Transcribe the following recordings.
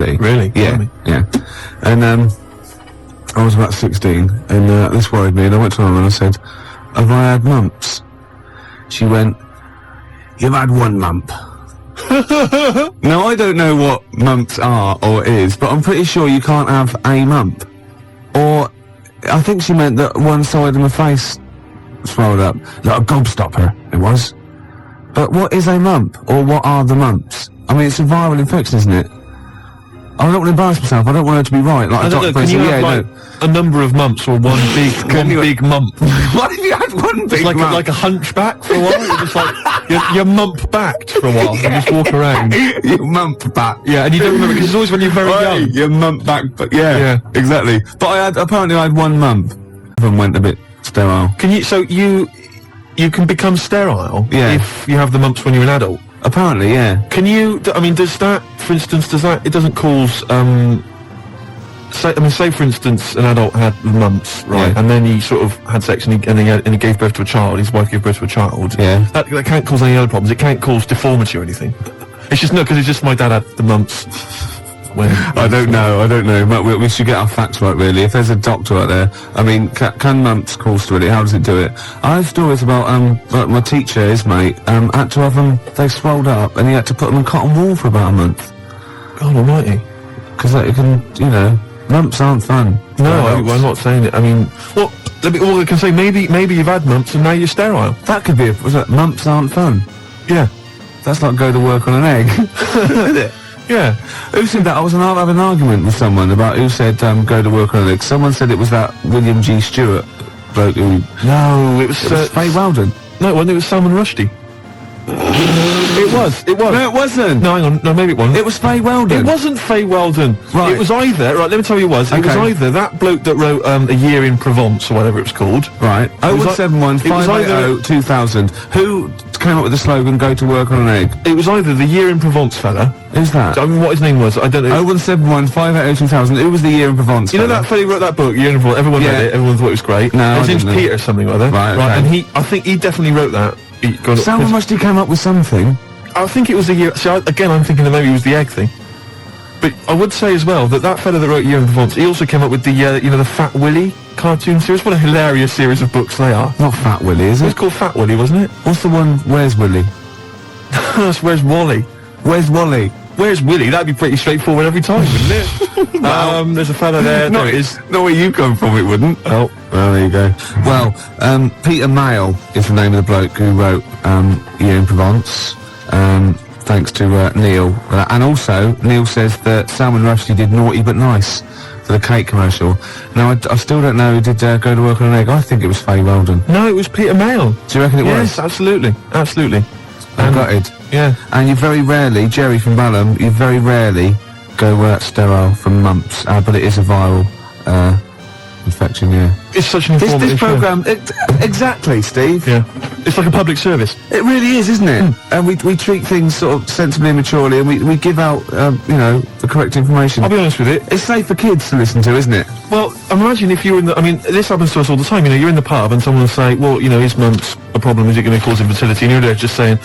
Really? Yeah, yeah. And I was about 16, and this worried me, and I went to her and I said, have I had mumps? She went, you've had one mump. Now, I don't know what mumps are or is, but I'm pretty sure you can't have a mump. Or, I think she meant that one side of my face swelled up. Like a gobstopper, it was. But what is a mump? Or what are the mumps? I mean, it's a viral infection, isn't it? I don't want to embarrass myself. I don't want her to be right. Like I don't know, can you have a number of mumps or one big mump? What if you had one big mump? Like a hunchback for a while? You're just like, you're mump-backed for a while. Yeah. You just walk around. You're mump-back. Yeah, and you don't remember, because it's always when you're very young. You're mump-back, but yeah, exactly. But apparently I had one mump. And went a bit sterile. So you can become sterile if you have the mumps when you're an adult? Apparently, yeah. Can you, does that, for instance, it doesn't cause, say for instance, an adult had mumps, right, and then he sort of had sex and he gave birth to a child, his wife gave birth to a child, that can't cause any other problems, it can't cause deformity or anything. It's just, because it's just my dad had the mumps. I don't know. We should get our facts right, really. If there's a doctor out there, I mean, can mumps cause sterility? How does it do it? I have stories about, like my teacher, his mate, had to have them, they swelled up, and he had to put them in cotton wool for about a month. God almighty. Because it can, mumps aren't fun. No, I'm not saying it. I mean, all I can say, maybe you've had mumps and now you're sterile. That could be mumps aren't fun. Yeah. That's like go to work on an egg. Isn't it? Yeah. Who said that? I was having an argument with someone about who said go to work on an egg. Someone said it was that William G. Stewart bloke who... No, it was Faye Weldon. No, it was Salman Rushdie. It was. No, it wasn't. No, hang on. No, maybe it wasn't. It was Faye Weldon. It wasn't Faye Weldon. Right. It was either... Right, let me tell you what it was. It was either that bloke that wrote A Year in Provence, or whatever it was called. Right. 0171 580 2000. Who came up with the slogan, go to work on an egg? It was either the Year in Provence fella. Who's that? I mean, what his name was, I don't know. 0171 580 2000. Who was the Year in Provence You know that fella who wrote that book, Year in Provence? Everyone read it, everyone thought it was great. No, his name's Peter something or other. Right, okay. And I think he definitely wrote that. Salman Rushdie came up with something. I think it was the year... See, again, I'm thinking that maybe it was the egg thing. But I would say as well that fella that wrote Year in Provence, he also came up with the, the Fat Willy cartoon series. What a hilarious series of books they are. Not Fat Willy, is it? It was called Fat Willy, wasn't it? What's the one, Where's Willy? That's Where's Wally. Where's Wally? Where's Willy? That'd be pretty straightforward every time, wouldn't it? Well, there's a fella there. There it is. Not where you come from, it wouldn't. Oh. Well, there you go. Well, Peter Mayle is the name of the bloke who wrote Year in Provence. Thanks to Neil. And also, Neil says that Salman Rushdie did Naughty But Nice for the cake commercial. Now, I still don't know who did go to work on an egg. I think it was Faye Weldon. No, it was Peter Mayle. Do you reckon it was? Yes, absolutely. Absolutely. I'm gutted. Yeah. And you very rarely, Jerry from Balham, you very rarely go sterile from mumps, but it is a viral infection, yeah. It's such an informative This programme, exactly, Steve. Yeah. It's like a public service. It really is, isn't it? And we treat things sort of sensibly and maturely, and we give out, the correct information. I'll be honest with it. It's safe for kids to listen to, isn't it? Well, imagine if you're in the... I mean, this happens to us all the time. You're in the pub and someone will say, well, is mumps a problem? Is it going to cause infertility? And you're there just saying,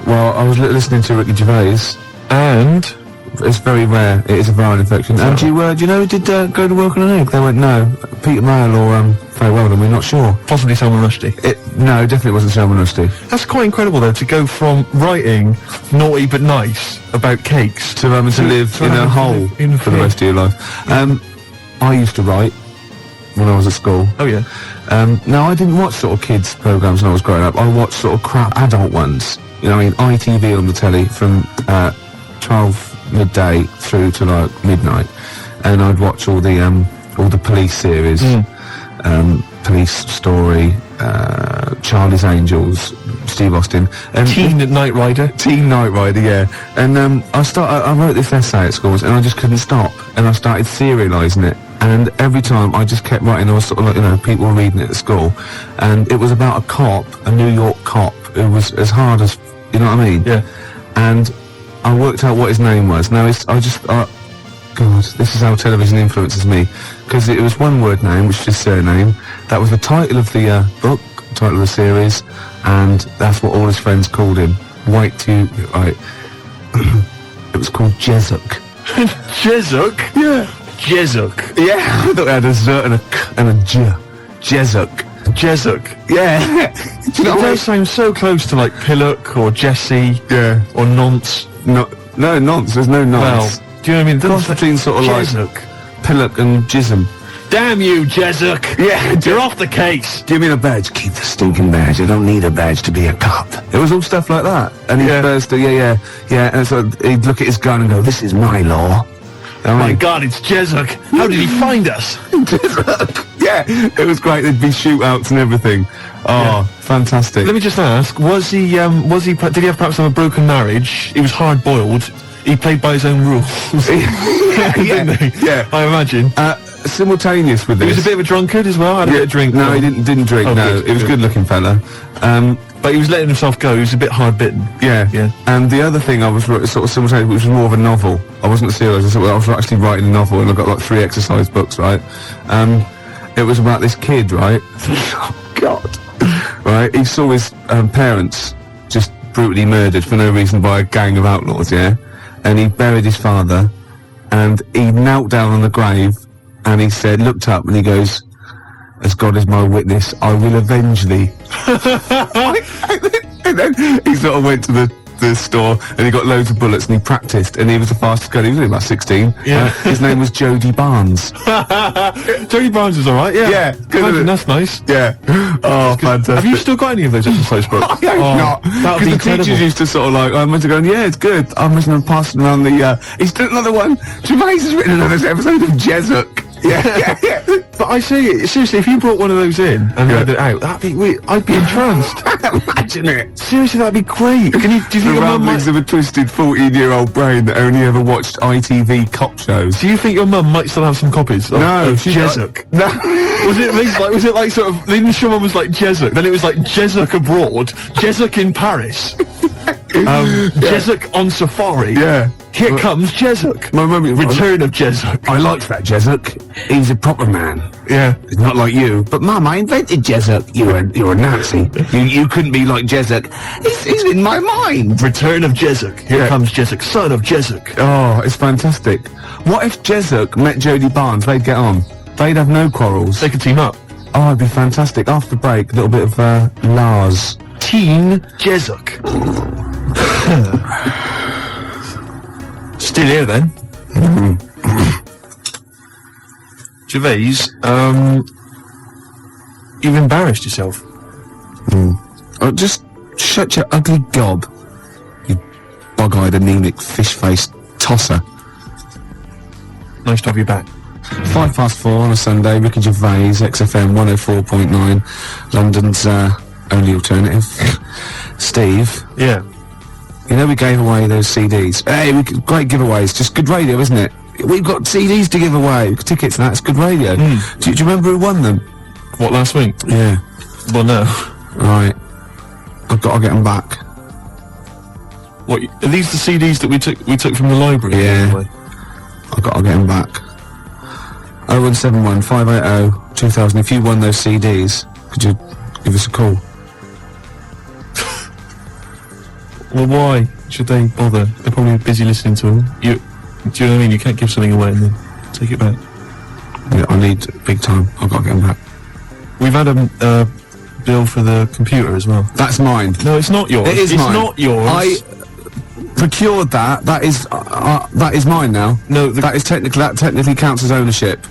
Well, I was listening to Ricky Gervais, and... It's very rare. It is a viral infection. And do you know who did go to work on an egg? They went, no. Peter Mayle or Faye Weldon, we're not sure. Possibly Salman Rushdie. No, definitely wasn't Salman Rushdie. That's quite incredible, though, to go from writing Naughty But Nice about cakes to having to live in a hole for the rest of your life. I used to write when I was at school. Oh, yeah. Now, I didn't watch sort of kids' programmes when I was growing up. I watched sort of crap adult ones. ITV on the telly from 12 midday through to like midnight, and I'd watch all the police series, Police Story, Charlie's Angels, Steve Austin, and Teen Knight Rider, yeah. And I wrote this essay at school, and I just couldn't stop, and I started serialising it. And every time I just kept writing, I was sort of like, people were reading it at school, and it was about a cop, a New York cop, who was as hard as, you know what I mean? Yeah. And I worked out what his name was. Now, God, this is how television influences me. Because it was one word name, which is his surname. That was the title of the book, title of the series, and that's what all his friends called him. Right. It was called Jezuk. Jezuk? Yeah. Jezuk. Yeah, I thought it had a Z and a K and a J. Jezuk. Jezuk. Yeah. Do you know It what does sound so close to like Pillock or Jesse. Yeah. Or Nonce. No, nonce. There's no nonce. Well, do you know what I mean? The cross between sort of Jezuk. like Pillock and Jism. Damn you, Jezuk! Yeah, You're off the case! Give me a badge. Keep the stinking badge. I don't need a badge to be a cop. It was all stuff like that. And he'd burst, yeah. And so he'd look at his gun and go, this is my law. My God, it's Jezuk! How did he find us? Jezuk! Yeah, it was great. There'd be shootouts and everything. Oh, fantastic. Let me just ask, did he have perhaps have a broken marriage? He was hard-boiled. He played by his own rules. Didn't he? Yeah. I imagine. Simultaneous with this. He was a bit of a drunkard as well, had a bit of drink. No, he didn't drink, Oh, no. good, He was a good-looking fella. But he was letting himself go, he was a bit hard-bitten. Yeah. And the other thing I was sort of simultaneous, which was more of a novel. I wasn't serious, I was actually writing a novel, and I got like 3 exercise books, right? It was about this kid, right? Oh, God. Right? He saw his parents just brutally murdered for no reason by a gang of outlaws, yeah? And he buried his father, and he knelt down on the grave, and he said, looked up, and he goes, as God is my witness, I will avenge thee. And then he sort of went to the store, and he got loads of bullets, and he practiced, and he was the fastest guy. He was only about 16. Yeah. His name was Jody Barnes. Jody Barnes was alright, yeah. Yeah, good, isn't it? That's nice. Yeah. Oh, fantastic. Have you still got any of those exercise books? I hope not. That would Because be the incredible. teachers used to sort of like, I must have gone, yeah, it's good. I must have passing around the, he's done another one. Gervais has written another episode of Jezuk. Yeah. But I say, seriously, if you brought one of those in and read it out, I'd be entranced. Imagine it. Seriously, that'd be great. Do you think The your mum ramblings might... of a twisted 14-year-old brain that only ever watched ITV cop shows. Do you think your mum might still have some copies of Jezuk? No. Was it like sort of, the initial one was like Jezuk, then it was like Jezuk abroad, Jezuk in Paris, Jezuk on safari. Yeah. Here comes Jezuk. My mum... Return of Jezuk. I liked that Jezuk. He's a proper man. Yeah. It's not like you. But Mum, I invented Jezuk. You're a Nazi. You couldn't be like Jezuk. He's in my mind. Return of Jezuk. Here comes Jezuk, son of Jezuk. Oh, it's fantastic. What if Jezuk met Jodie Barnes? They'd get on. They'd have no quarrels. They could team up. Oh, it'd be fantastic. After the break, a little bit of Lars. Teen Jezuk. Still here then. Gervais, you've embarrassed yourself. Oh, just shut your ugly gob. You bug-eyed, anemic, fish-faced tosser. Nice to have you back. 4:05 on a Sunday, Ricky Gervais, XFM 104.9, London's only alternative. Steve. Yeah. You know we gave away those CDs. Hey, great giveaways. Just good radio, isn't it? We've got CDs to give away. Tickets and that. It's good radio. Do you remember who won them? What, last week? Yeah. Well, no. Right. I've got to get them back. What, are these the CDs that we took from the library? Yeah. I've got to get them back. 0171 580 2000. If you won those CDs, could you give us a call? Well, why should they bother? They're probably busy listening to them. Do you know what I mean? You can't give something away and then take it back. Yeah, I need big time. I've got to get them back. We've had a bill for the computer as well. That's mine. No, it's not yours. It is mine. It's not yours. I procured that. That is mine now. No, that technically counts as ownership.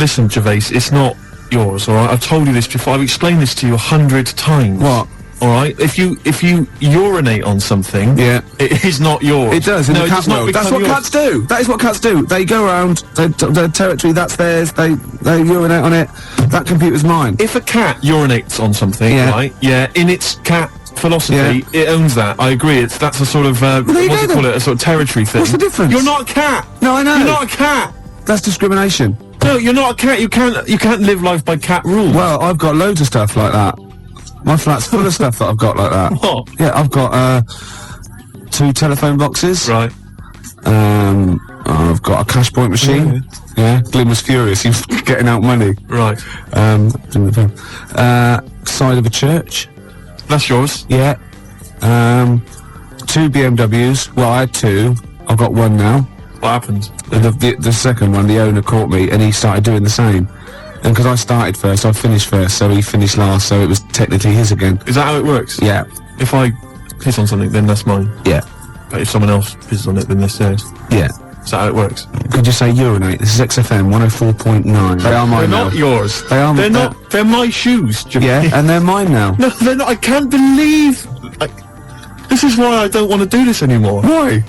Listen, Gervais, it's not yours, alright? I've told you this before. I've explained this to you 100 times. What? Alright? If you urinate on something, it is not yours. It does in the cat world. That's what cats do. That is what cats do. They go around their territory. That's theirs. They urinate on it. That computer's mine. If a cat urinates on something, right? Yeah. In its cat philosophy, it owns that. I agree. That's a sort of what's it call it? A sort of territory thing. What's the difference? You're not a cat. No, I know. You're not a cat. That's discrimination. No, you're not a cat. You can't live life by cat rules. Well, I've got loads of stuff like that. My flat's full of stuff that I've got like that. What? Yeah, I've got 2 telephone boxes. Right. I've got a cash point machine. Yeah. Glyn was furious. He was getting out money. Right. Side of a church. That's yours. Yeah. 2 BMWs. Well, I had 2. I've got 1 now. What happened? The second one, the owner caught me, and he started doing the same. And because I started first, I finished first, so he finished last, so it was technically his again. Is that how it works? Yeah. If I piss on something, then that's mine. Yeah. But if someone else pisses on it, then that's theirs. Yeah. Is that how it works? Could you say urinate? This is XFM 104.9. They are mine They're now. not yours. They are. They're not. They're my shoes, Jimmy. Yeah, and they're mine now. No, they're not. I can't believe. This is why I don't want to do this anymore. Why?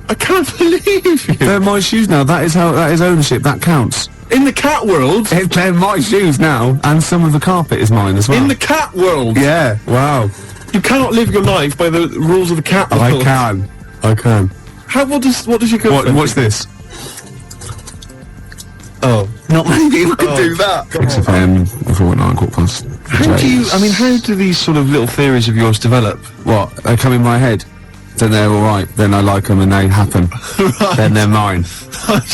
I can't believe you. They're my shoes now. That is ownership. That counts. In the cat world. They're my shoes now, and some of the carpet is mine as well. In the cat world. Yeah. Wow. You cannot live your life by the rules of the cat world. I can. What does your girlfriend? What's this? Oh. Not many people can do that. XFM 4.9 quarter past. How do these sort of little theories of yours develop? What? They come in my head. Then they're alright. Then I like them and they happen. Right. Then they're mine.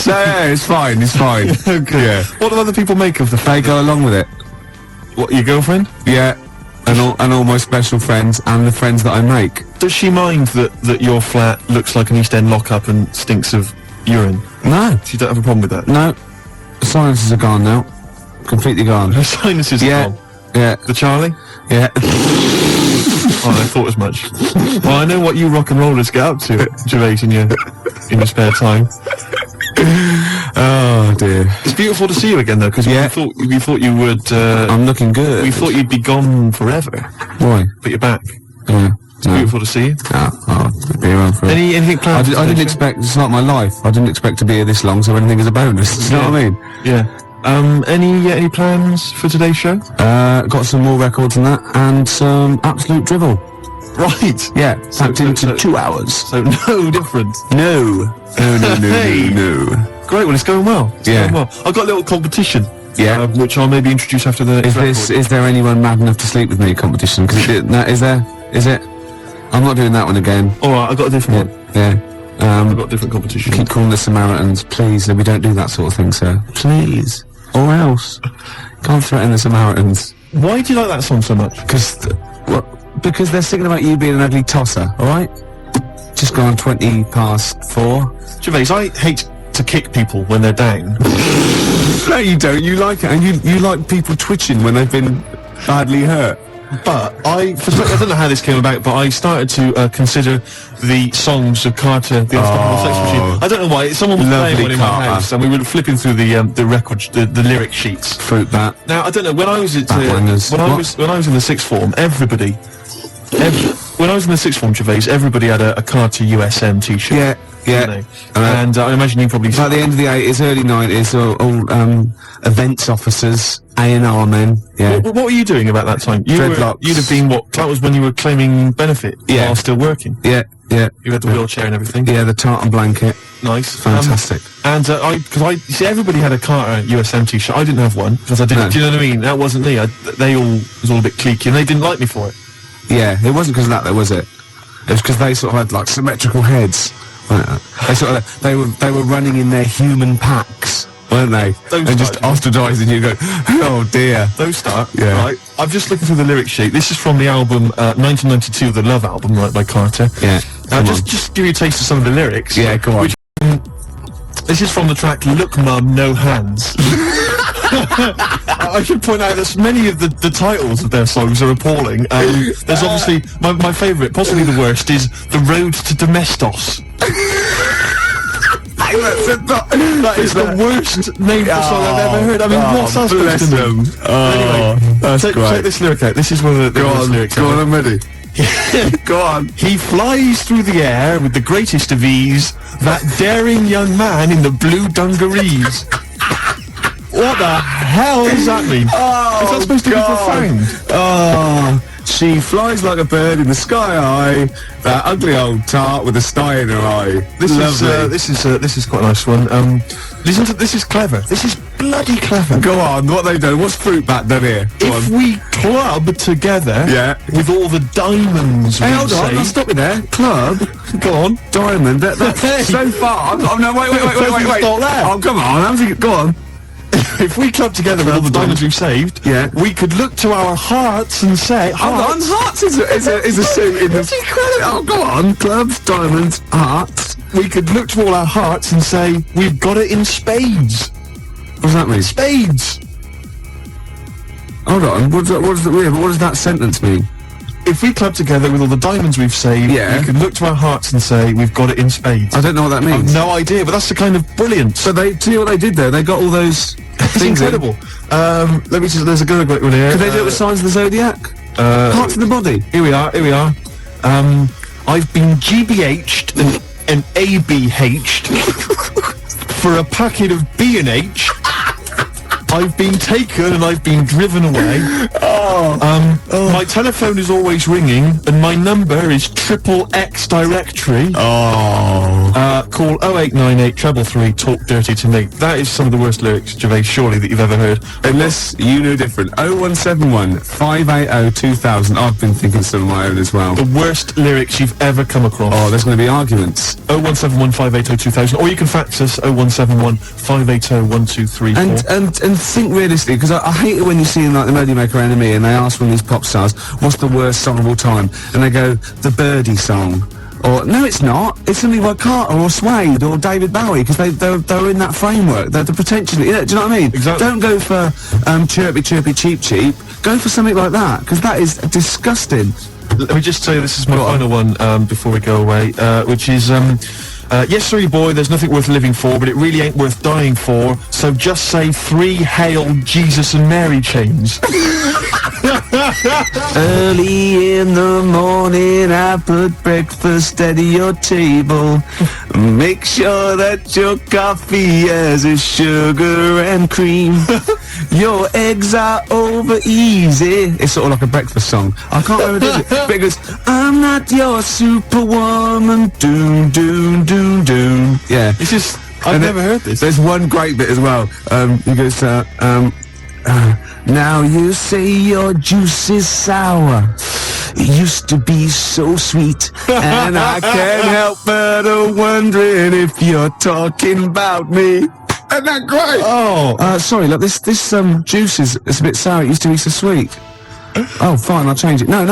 Yeah, it's fine. Okay. Yeah. What do other people make of the They fact? go along with it. What, your girlfriend? Yeah. And all my special friends and the friends that I make. Does she mind that your flat looks like an East End lockup and stinks of urine? No. She don't have a problem with that? No. The silences are gone now. Completely gone. Her sinuses are gone. Yeah. The Charlie? Yeah. Oh, I thought as much. Well, I know what you rock and rollers get up to, Gervais, in your spare time. Oh dear. It's beautiful to see you again, though, because we thought you would. I'm looking good. We thought you'd be gone forever, Why? but you're back. Yeah. It's beautiful to see you. I'll be around for Anything planned? I didn't expect. It's not my life. I didn't expect to be here this long, so anything is a bonus. You know what I mean? Yeah. Any plans for today's show? Got some more records than that, and some absolute drivel. Right. Yeah. Packed into 2 hours. So no different. No. Hey. No. Great. Well, it's going well. It's Yeah. going well. I've got a little competition. Yeah. Which I'll maybe introduce after the. Is there anyone mad enough to sleep with me competition? Because is there? Is it? I'm not doing that one again. All right. I've got a different one. Yeah. I've got a different competition. Keep calling the Samaritans, please. We don't do that sort of thing, sir. Please. Or else. Can't threaten the Samaritans. Why do you like that song so much? Because they're singing about you being an ugly tosser, alright? Just gone 20 past 4. Gervais, I hate to kick people when they're down. No, you don't. You like it. And you like people twitching when they've been badly hurt. But I don't know how this came about, but I started to consider the songs of Carter, the Unstoppable Sex Machine. I don't know why. Someone was playing one in my house, and we were flipping through the record, the lyric sheets. Fruit bat. Now I don't know. When I was when I was in the sixth form, when I was in the sixth form, Gervais, everybody had a Carter USM T-shirt. Yeah. You know? And I imagine you probably. At the end of the 80s, early 90s, all events officers, A&R men. Yeah. What were you doing about that time? Dreadlocks. You'd have been what? That was when you were claiming benefit while still working. Yeah. You had the wheelchair and everything. Yeah, the tartan blanket. Nice. Fantastic. You see, everybody had a Carter USM T-shirt. I didn't have one because I didn't. No. Do you know what I mean? That wasn't me. It was all a bit cliquey, and they didn't like me for it. Yeah, it wasn't because of that, though, was it? It was because they sort of had like symmetrical heads. They were running in their human packs, weren't they? And just ostracising you. Go, oh dear. Those start. Yeah. Right. I'm just looking through the lyric sheet. This is from the album 1992, the Love album, right, by Carter. Yeah. Just give you a taste of some of the lyrics. Yeah, go on. This is from the track "Look, Mum, No Hands." I should point out that many of the titles of their songs are appalling. There's obviously my favourite, possibly the worst, is "The Road to Domestos." That is the worst name for song I've ever heard. I mean, what's that supposed to mean? Anyway, that's check this lyric out. This is one of the lyrics. Go on, I'm ready. Go on. He flies through the air with the greatest of ease, that daring young man in the blue dungarees. What the hell does that mean? Is that supposed to be profound? Oh, she flies like a bird in the sky high. That ugly old tart with a sty in her eye. This is quite a nice one. Listen to this. Is clever. This is bloody clever. Go on. What they done? What's Fruit Bat done here? If we club together, with all the diamonds. Hey, hold on. I'll stop you there. Club. Go on. Diamond. That's so far. No, wait. Stop there. Oh, come on. Go on. if we club together with all the diamonds we've saved, we could look to our hearts and say, hearts is a suit in the... That's incredible. Oh, go on. Clubs, diamonds, hearts. We could look to all our hearts and say, we've got it in spades. What does that mean? Spades. Hold on. What does that sentence mean? If we club together with all the diamonds we've saved, we can look to our hearts and say, we've got it in spades. I don't know what that means. I've no idea, but that's the kind of brilliance. So tell you what they did there? They got all those It's incredible. Let me just, there's a good one here. Could they do it with signs of the zodiac? Parts of the body. Here we are. I've been GBH'd and ABH'd for a packet of B&H. I've been taken and I've been driven away. My telephone is always ringing and my number is XXX directory. Call 0898 333 talk dirty to me. That is some of the worst lyrics, Gervais, surely, that you've ever heard. Unless you know different. 0171 580 2000. I've been thinking some of my own as well. The worst lyrics you've ever come across. Oh, there's going to be arguments. 0171 580 2000. Or you can fax us 0171 580 1234. And think realistically, because I hate it when you see like the Melody Maker Enemy and they ask one of these pop stars, what's the worst song of all time? And they go, the Birdie song. Or, no it's not, it's something like Carter or Suede or David Bowie, because they're in that framework, they're potentially, do you know what I mean? Exactly. Don't go for chirpy chirpy cheap cheap, go for something like that, because that is disgusting. Let me just tell you, this is my final one before we go away, which is, yes, sorry boy, there's nothing worth living for, but it really ain't worth dying for, so just say 3 Hail Jesus and Mary chains. Early in the morning I put breakfast at your table. Make sure that your coffee has a sugar and cream. Your eggs are over easy. It's sort of like a breakfast song. I can't remember it, but it goes, I'm not your superwoman. Doom, doom, doom, doom. Yeah. It's just, I've never heard this. There's one great bit as well. He goes, now you say your juice is sour. It used to be so sweet. And I can't help but wondering if you're talking about me. Isn't that great? Oh. Sorry, look, this juice is a bit sour. It used to be so sweet. Oh, fine, I'll change it. No,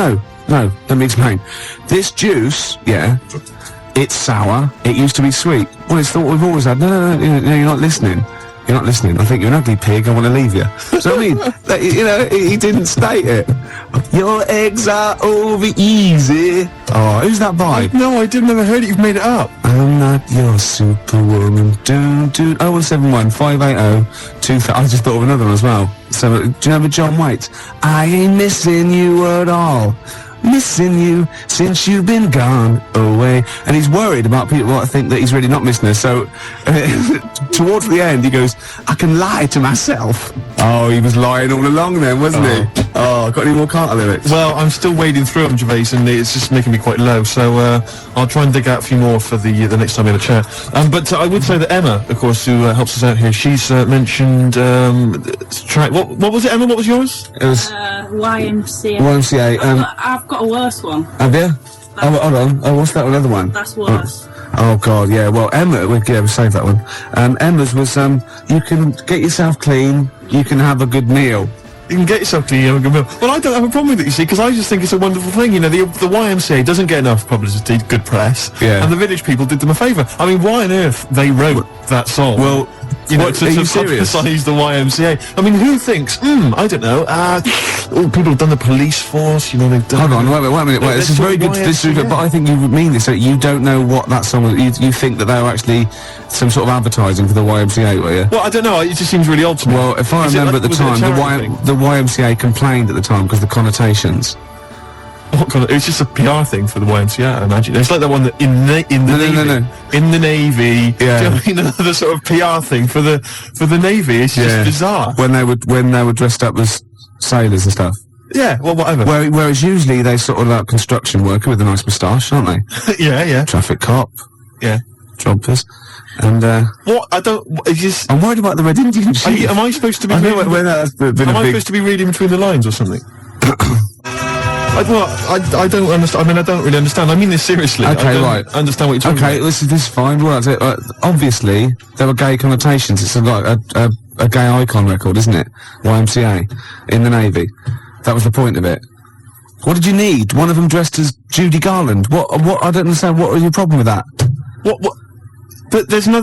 let me explain. This juice, it's sour. It used to be sweet. Well, it's what we've always had. No, you're not listening. You're not listening. I think you're an ugly pig. I want to leave you. So I mean, he didn't state it. Your eggs are over easy. Oh, who's that by? No, I never heard it. You've made it up. I'm not your superwoman. Do 0171 580 2000. I just thought of another one as well. So, do you remember John Waite? I ain't missing you at all. Missing you since you've been gone away. And he's worried about people that think that he's really not missing her. So towards the end he goes, I can lie to myself. Oh, he was lying all along then, wasn't he? Oh, got any more Carter lyrics? Well, I'm still wading through them, Gervais, and it's just making me quite low, so I'll try and dig out a few more for the next time we have a chat. But I would say that Emma, of course, who helps us out here, she's mentioned what was it, Emma? What was yours? It was YMCA. YMCA. I've got a worse one. Have you? Oh, hold on. Oh, what's that other one? That's worse. Oh God, yeah. Well, Emma, we'll save that one. Emma's was you can get yourself clean, you can have a good meal. You can get yourself clean, you have a good meal. Well, I don't have a problem with it, you see, because I just think it's a wonderful thing. You know, the YMCA doesn't get enough publicity, good press, and the Village People did them a favour. I mean, why on earth they wrote that song? Well, you know, to publicise the YMCA. I mean, who thinks, I don't know, people have done the police force, you know, they've done... Hold on, wait a minute, this is very good, but I think you mean this, so you don't know what that song was, you think that they were actually some sort of advertising for the YMCA, were you? Well, I don't know, it just seems really odd to me. Well, if I remember at the time, the YMCA complained at the time because the connotations. What kind of? It's just a PR thing for the YMCA, I imagine. It's like that one that in the Navy. Yeah. Do you know what I mean? The sort of PR thing for the Navy. It's just bizarre. When they were dressed up as sailors and stuff. Yeah. Well, whatever. Whereas usually they sort of like construction worker with a nice moustache, aren't they? Yeah. Traffic cop. Yeah. Jobbers. And what? I don't. It's just. I'm worried about the Red Indian chief. Am I supposed to be? I know when that's been am I supposed to be reading between the lines or something? I don't understand. I mean, I don't really understand. I mean this seriously. Okay, I don't right. understand what you're talking about. Okay, this is fine. Well, obviously, there were gay connotations. It's like a gay icon record, isn't it? YMCA in the Navy. That was the point of it. What did you need? One of them dressed as Judy Garland. What? I don't understand. What was your problem with that? What? But there's no.